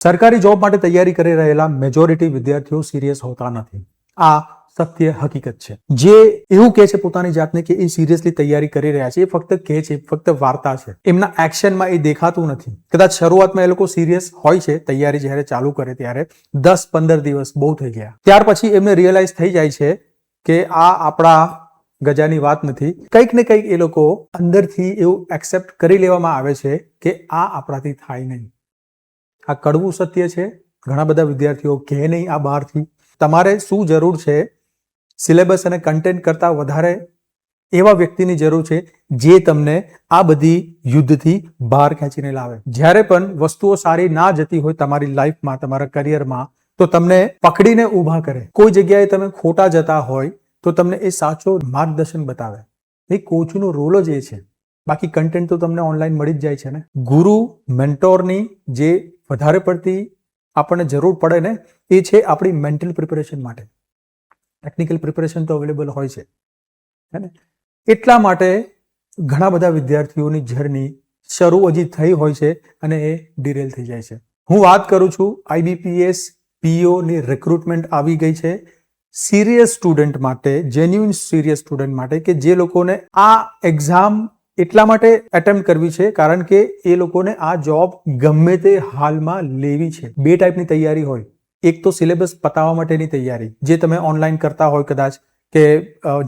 સરકારી જોબ માટે તૈયારી કરી રહેલા મેજોરિટી વિદ્યાર્થીઓ સિરિયસ હોતા નથી. આ સત્ય હકીકત છે. જે એવું કહે છે પોતાની જાતને કે એ સિરિયસલી તૈયારી કરી રહ્યા છે, એ ફક્ત કહે છે, ફક્ત વાર્તા છે. એમના એક્શનમાં એ દેખાતું નથી. કદાચ શરૂઆતમાં એ લોકો સિરિયસ હોય છે, તૈયારી જ્યારે ચાલુ કરે ત્યારે 10-15 દિવસ બહુ થઈ ગયા. ત્યાર પછી એમને રિયલાઇઝ થઈ જાય છે કે આ આપણા ગજાની વાત નથી. કંઈક ને કંઈક એ લોકો અંદરથી એવું એક્સેપ્ટ કરી લેવામાં આવે છે કે આ આપણાથી થાય નહીં. આ કડવું સત્ય છે. ઘણા બધા વિદ્યાર્થીઓ કહે નહીં આ બહારથી. તમારે શું જરૂર છે? સિલેબસ અને કન્ટેન્ટ કરતાં વધારે એવા વ્યક્તિની જરૂર છે જે તમને આ બધી યુદ્ધથી બહાર ખેંચીને લાવે. જ્યારે પણ વસ્તુઓ સારી ના જતી હોય તમારી લાઈફમાં, તમારા કરિયરમાં, તો તમને પકડીને ઊભા કરે. કોઈ જગ્યાએ તમે ખોટા જતા હોય તો તમને એ સાચો માર્ગદર્શન બતાવે. એ કોચનો રોલ જ એ છે. બાકી કન્ટેન્ટ તો તમને ઓનલાઈન મળી જ જાય છે ને. ગુરુ મેન્ટોરની જે વધારે પડતી આપણને જરૂર પડે ને, એ છે આપણી મેન્ટલ પ્રિપેરેશન માટે. ટેકનિકલ પ્રિપેરેશન તો અવેલેબલ હોય છે, હે ને. એટલા માટે ઘણા બધા વિદ્યાર્થીઓની જર્ની શરૂ હજી થઈ હોય છે અને એ ડિરેલ થઈ જાય છે. હું વાત કરું છું IBPS PO ની રિક્રુટમેન્ટ આવી ગઈ છે સિરિયસ સ્ટુડન્ટ માટે, જેન્યુઇન સિરિયસ સ્ટુડન્ટ માટે, કે જે લોકોને આ એક્ઝામ એટલા માટે એટેમ્પ્ટ કરવી છે કારણ કે એ લોકોને આ જોબ ગમે તે હાલમાં લેવી છે. બે ટાઈપની તૈયારી હોય. એક તો સિલેબસ પતાવવા માટેની તૈયારી, જે તમે ઓનલાઈન કરતા હોય કદાચ, કે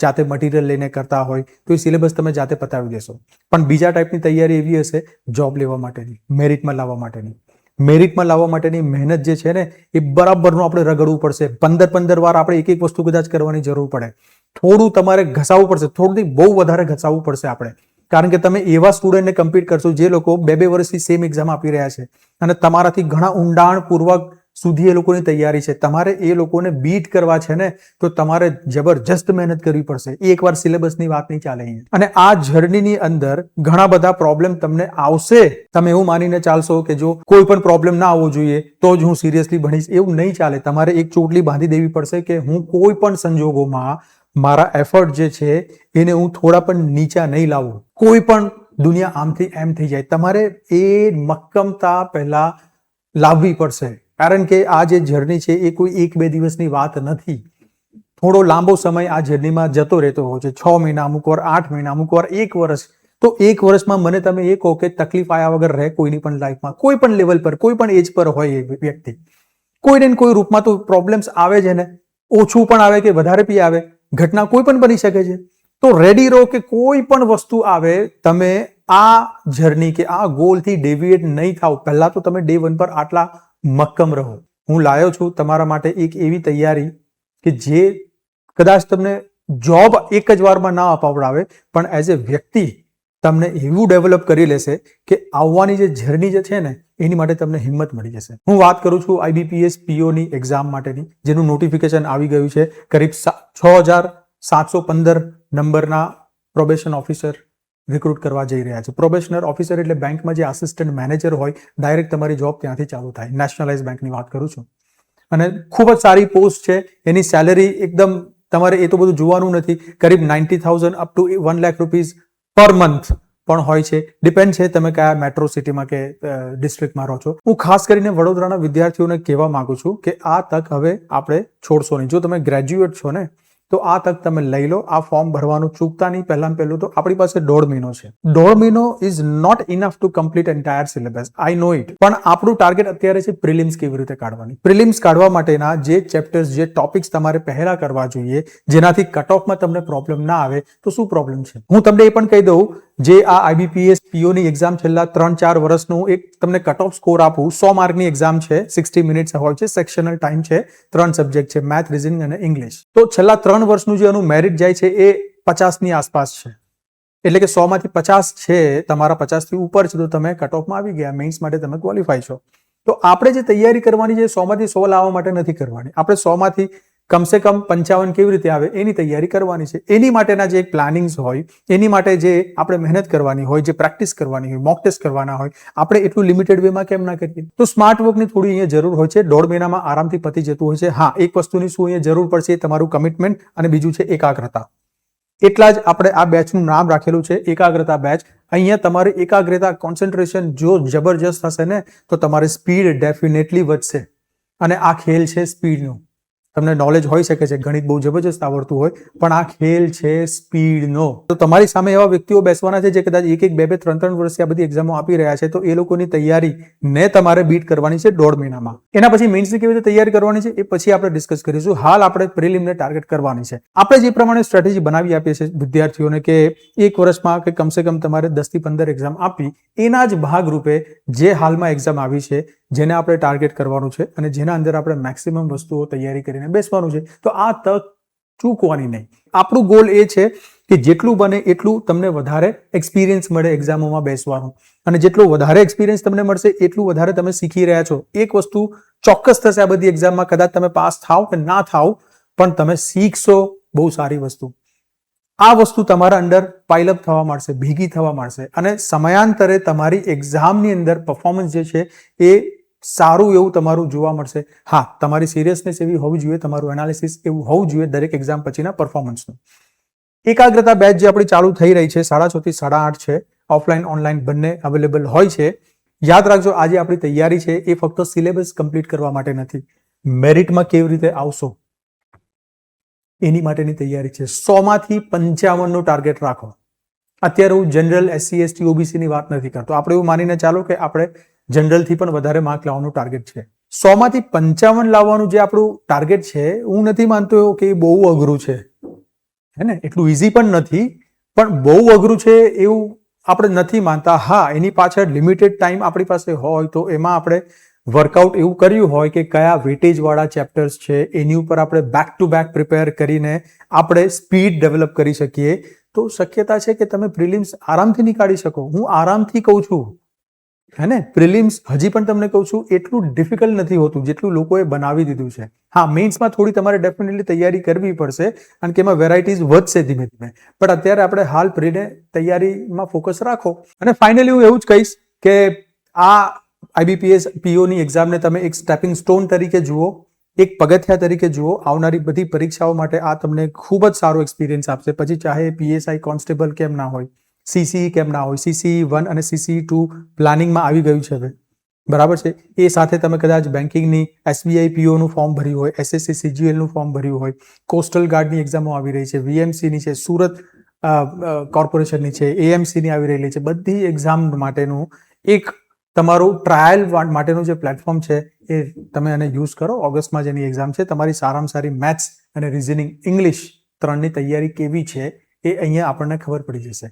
જાતે મટીરિયલ લઈને કરતા હોય તો એ સિલેબસ તમે જાતે પતાવી દેશો. પણ બીજા ટાઈપની તૈયારી એવી હશે જોબ લેવા માટેની, મેરિટમાં લાવવા માટેની. મેરિટમાં લાવવા માટેની મહેનત જે છે ને, એ બરાબરનું આપણે રગડવું પડશે. 15 વાર આપણે એક વસ્તુ કદાચ કરવાની જરૂર પડે. થોડું તમારે ઘસાવવું પડશે, થોડું બહુ વધારે ઘસાવવું પડશે આપણે. કારણ કે તમે એવા સ્ટુડન્ટને કમ્પીટ કરશો જે લોકો 2-2 વર્ષથી સેમ એક્ઝામ આપી રહ્યા છે અને તમારાથી ઘણા ઊંડાણપૂર્વક સુધી એ લોકોની તૈયારી છે. તમારે એ લોકોને બીટ કરવા છે ને, તો તમારે જબરજસ્ત મહેનત કરવી પડશે. એકવાર સિલેબસની વાત નહીં ચાલે. અને આ જર્નીની અંદર ઘણા બધા પ્રોબ્લેમ તમને આવશે. તમે એવું માનીને ચાલશો કે જો કોઈ પણ પ્રોબ્લેમ ના આવવો જોઈએ તો જ હું સિરિયસલી ભણીશ, એવું નહીં ચાલે. તમારે એક ચોટલી બાંધી દેવી પડશે કે હું કોઈ પણ સંજોગોમાં મારા એફર્ટ જે છે એને હું થોડા પણ નીચા નહીં લાવું. કોઈ પણ દુનિયા આમથી એમ થઈ જાય, તમારે એ મક્કમતા પહેલા લાવવી પડશે. કારણ કે આ જે જર્ની છે એ કોઈ 1-2 દિવસની વાત નથી. થોડો લાંબો સમય આ જર્નીમાં જતો રહેતો હોય છે. 6 મહિના, અમુક વાર 8 મહિના, અમુક વાર 1 વર્ષ. તો 1 વર્ષમાં મને તમે એ કહો કે તકલીફ આયા વગર રહે કોઈની પણ લાઈફમાં, કોઈ પણ લેવલ પર, કોઈ પણ એજ પર હોય એ વ્યક્તિ, કોઈને ને કોઈ રૂપમાં તો પ્રોબ્લેમ્સ આવે છે ને. ઓછું પણ આવે કે વધારે બી આવે, ઘટના કોઈ પણ બની શકે છે. તો રેડી રહો કે કોઈ પણ વસ્તુ આવે, તમે આ જર્ની કે આ ગોલથી ડેવિએટ નહીં થાવ. પહેલા તો તમે ડે 1 પર આટલા મક્કમ રહો. હું લાયો છું તમારા માટે એક એવી તૈયારી કે જે કદાચ તમને જોબ એક જ વારમાં ના અપાવડાવે, પણ એઝ એ વ્યક્તિ તમને એવું ડેવલપ કરી લેશે કે આવવાની જે જર્ની જે છે ને, એની માટે તમને હિંમત મળી જશે. હું વાત કરું છું IBPS PO ની એક્ઝામ માટેની, જેનું નોટિફિકેશન આવી ગયું છે. કરીબ 6715 નંબરના પ્રોબેશન ઓફિસર રિક્રુટ કરવા જઈ રહ્યા છે. પ્રોબેશનર ઓફિસર એટલે બેંકમાં જે આસિસ્ટન્ટ મેનેજર હોય, ડાયરેક્ટ તમારી જોબ ત્યાંથી ચાલુ થાય. નેશનલાઇઝ બેંકની વાત કરું છું. અને ખૂબ જ સારી પોસ્ટ છે. એની સેલેરી એકદમ, તમારે એ તો બધું જોવાનું નથી. કરીબ 90,000 up to 1 lakh rupees per month પણ હોય છે. ડિપેન્ડ છે તમે કયા મેટ્રો સિટીમાં કે ડિસ્ટ્રિક્ટમાં રહો છો. હું ખાસ કરીને વડોદરાના વિદ્યાર્થીઓને કહેવા માંગુ છું કે આ તક હવે આપણે છોડશો નહીં. જો તમે ગ્રેજ્યુએટ છો ને, તો આ તક તમે લઈ લો. આ ફોર્મ ભરવાનું ચૂકતા નહીં. પહેલાં તો આપણી પાસે 1.5 મહિનો છે. 1.5 મહિનો is not enough to complete entire syllabus. I know it. પણ આપણું ટાર્ગેટ અત્યારે છે પ્રિલિમ્સ કેવી રીતે કાઢવાની. પ્રિલિમ્સ કાઢવા માટેના જે ચેપ્ટર્સ, જે ટોપિક્સ તમારે પહેલા કરવા જોઈએ, જેનાથી કટ ઓફમાં તમને પ્રોબ્લેમ ના આવે, તો શું પ્રોબ્લેમ છે. હું તમને એ પણ કહી દઉં, જે આ IBPS PO ની એક્ઝામ છેલ્લા 3-4 વર્ષનું એક તમને કટ ઓફ સ્કોર આપું. 100 માર્કની એક્ઝામ છે, 60 મિનિટ્સ હોય છે, સેક્શનલ ટાઈમ છે, 3 સબ્જેક્ટ છે, મેથ, રીઝનિંગ અને ઇંગ્લિશ. તો છેલ્લા 3 વર્ષનું જે એનું મેરિટ જાય છે એ 50ની આસપાસ છે. એટલે કે 100 માંથી 50 છે, તમારા 50 થી ઉપર છે, તો તમે કટ ઓફમાં આવી ગયા, મેઇન્સ માટે તમે ક્વોલિફાય છો. તો આપણે જે તૈયારી કરવાની છે 100 માંથી 100 લાવવા માટે નથી કરવાની. આપણે 100 માંથી કમસે કમ 55 કેવી રીતે આવે એની તૈયારી કરવાની છે. એની માટેના જે પ્લાનિંગ્સ હોય, એની માટે જે આપણે મહેનત કરવાની હોય, જે પ્રેક્ટિસ કરવાની હોય, મોક ટેસ્ટ કરવાના હોય, આપણે એટલું લિમિટેડ વેમાં કેમ ના કરીએ. તો સ્માર્ટ વર્કની થોડી અહીંયા જરૂર હોય છે. 1.5 મહિનામાં આરામથી પતી જતું હોય છે. હા, એક વસ્તુની શું અહીંયા જરૂર પડશે, તમારું કમિટમેન્ટ, અને બીજું છે એકાગ્રતા. એટલા જ આપણે આ બેચનું નામ રાખેલું છે એકાગ્રતા બેચ. અહીંયા તમારી એકાગ્રતા કોન્સન્ટ્રેશન જો જબરજસ્ત હશે ને તો તમારી સ્પીડ ડેફિનેટલી વધશે. અને આ ખેલ છે સ્પીડનો. તમને નોલેજ હોઈ શકે છે, ગણિત બહુ જબરજસ્ત આવડતું હોય, પણ આ ખેલ છે સ્પીડનો. તો તમારી સામે એવા વ્યક્તિઓ બેસવાના છે જે કદાચ 1-1, 2-2, 3-3 વર્ષથી આ બધી એક્ઝામો આપી રહ્યા છે, તો એ લોકોની તૈયારી ને તમારે બીટ કરવાની છે 1.5 મહિનામાં. એના પછી મેઇન્સની કેવી રીતે તૈયારી કરવાની છે એ પછી આપણે ડિસ્કસ કરીશું. હાલ આપણે પ્રિલિમને ટાર્ગેટ કરવાની છે. આપણે જે પ્રમાણે સ્ટ્રેટેજી બનાવી આપીએ છીએ વિદ્યાર્થીઓને કે એક વર્ષમાં કે કમસે કમ તમારે 10 થી 15 એક્ઝામ આપી, એના જ ભાગરૂપે જે હાલમાં એક્ઝામ આવી છે જેને આપણે ટાર્ગેટ કરવાનું છે અને જેના અંદર આપણે મેક્સિમમ વસ્તુઓ તૈયારી કરીને બેસવાનું છે, તો આ તક ચૂકવાની નહીં. આપણું ગોલ એ છે કે જેટલું બને એટલું તમને વધારે એક્સપિરિયન્સ મળે એક્ઝામોમાં બેસવાનું, અને જેટલું વધારે એક્સપિરિયન્સ તમને મળશે એટલું વધારે તમે શીખી રહ્યા છો. એક વસ્તુ ચોક્કસ થશે આ બધી એક્ઝામમાં, કદાચ તમે પાસ થાવ કે ના થાવ, પણ તમે શીખશો બહુ સારી વસ્તુ. આ વસ્તુ તમારા અંદર પાઇલઅપ થવા માંડશે, ભેગી થવા માંડશે, અને સમયાંતરે તમારી એક્ઝામની અંદર પરફોર્મન્સ જે છે એ સારું એવું તમારું જોવા મળશે. હા, તમારી સિરિયસનેસ એવી હોવી જોઈએ, તમારું એનાલિસિસ એવું હોવું જોઈએ દરેક એક્ઝામ પછીના પરફોર્મન્સનું. એકાગ્રતા બેચ જે આપણી ચાલુ થઈ રહી છે 6:30 થી 8:30 છે. ઓફલાઈન ઓનલાઈન બંને અવેલેબલ હોય છે. યાદ રાખજો, આજે આપણી તૈયારી છે એ ફક્ત સિલેબસ કમ્પ્લીટ કરવા માટે નથી, મેરિટમાં કેવી રીતે આવશો એની માટેની તૈયારી છે. 100 માંથી 55 નું ટાર્ગેટ રાખો. અત્યારે હું જનરલ SC ST OBC ની વાત નથી કરતો. આપણે એવું માનીને ચાલો કે આપણે જનરલ થી પણ વધારે માર્ક લાવવાનું ટાર્ગેટ છે. 100 માંથી 55 લાવવાનું જે આપણું ટાર્ગેટ છે, હું નથી માનતો કે એ બહુ અઘરું છે, હે ને? એટલું ઇઝી પણ નથી, પણ બહુ અઘરું છે એવું આપણે નથી માનતા. હા, એની પાછળ લિમિટેડ ટાઈમ આપણી પાસે હોય તો એમાં આપણે વર્કઆઉટ એવું કર્યું હોય કે કયા વેટેજ વાળા ચેપ્ટર્સ છે એની ઉપર આપણે બેક ટુ બેક પ્રિપેર કરીને આપણે સ્પીડ ડેવલપ કરી શકીએ, તો શક્યતા છે કે તમે પ્રિલિમ્સ આરામથી નીકાળી શકો. હું આરામથી કહું છું, હે ને? પ્રિલિમ્સ હજી પણ તમને કહું છું એટલું ડિફિકલ્ટ નથી હોતું જેટલું લોકોએ બનાવી દીધું છે. હા, મેઇન્સમાં થોડી તમારે ડેફિનેટલી તૈયારી કરવી પડશે કારણ કે એમાં વેરાયટીઝ વધશે ધીમે ધીમે, પણ અત્યારે આપણે હાલ પ્રીને તૈયારીમાં ફોકસ રાખો. અને ફાઇનલી હું એવું જ કહીશ કે આ IBPS PO ની એક્ઝામને તમે એક સ્ટેપિંગ સ્ટોન તરીકે જુઓ, એક પગથિયા તરીકે જુઓ. આવનારી બધી પરીક્ષાઓ માટે આ તમને ખૂબ જ સારો એક્સપિરિયન્સ આપશે. પછી ચાહે PSI કોન્સ્ટેબલ કેમ ના હોય, CCE કેમ ના હોય, CCE 1 અને CCE 2 પ્લાનિંગમાં આવી ગયું છે હવે, બરાબર છે. એ સાથે તમે કદાચ બેન્કિંગની SBI PO નું ફોર્મ ભર્યું હોય, SSC CGL નું ફોર્મ ભર્યું હોય, કોસ્ટલ ગાર્ડની એક્ઝામો આવી રહી છે, VMC ની છે, સુરત કોર્પોરેશનની છે, AMC ની આવી રહેલી છે. બધી એક્ઝામ માટેનું એક તમારું ટ્રાયલ માટેનું જે પ્લેટફોર્મ છે એ તમે એને યુઝ કરો. ઓગસ્ટમાં જેની એક્ઝામ છે, તમારી સારામાં સારી મેથ્સ અને રિઝનિંગ ઇંગ્લિશ 3ની તૈયારી કેવી છે એ અહીંયા આપણને ખબર પડી જશે.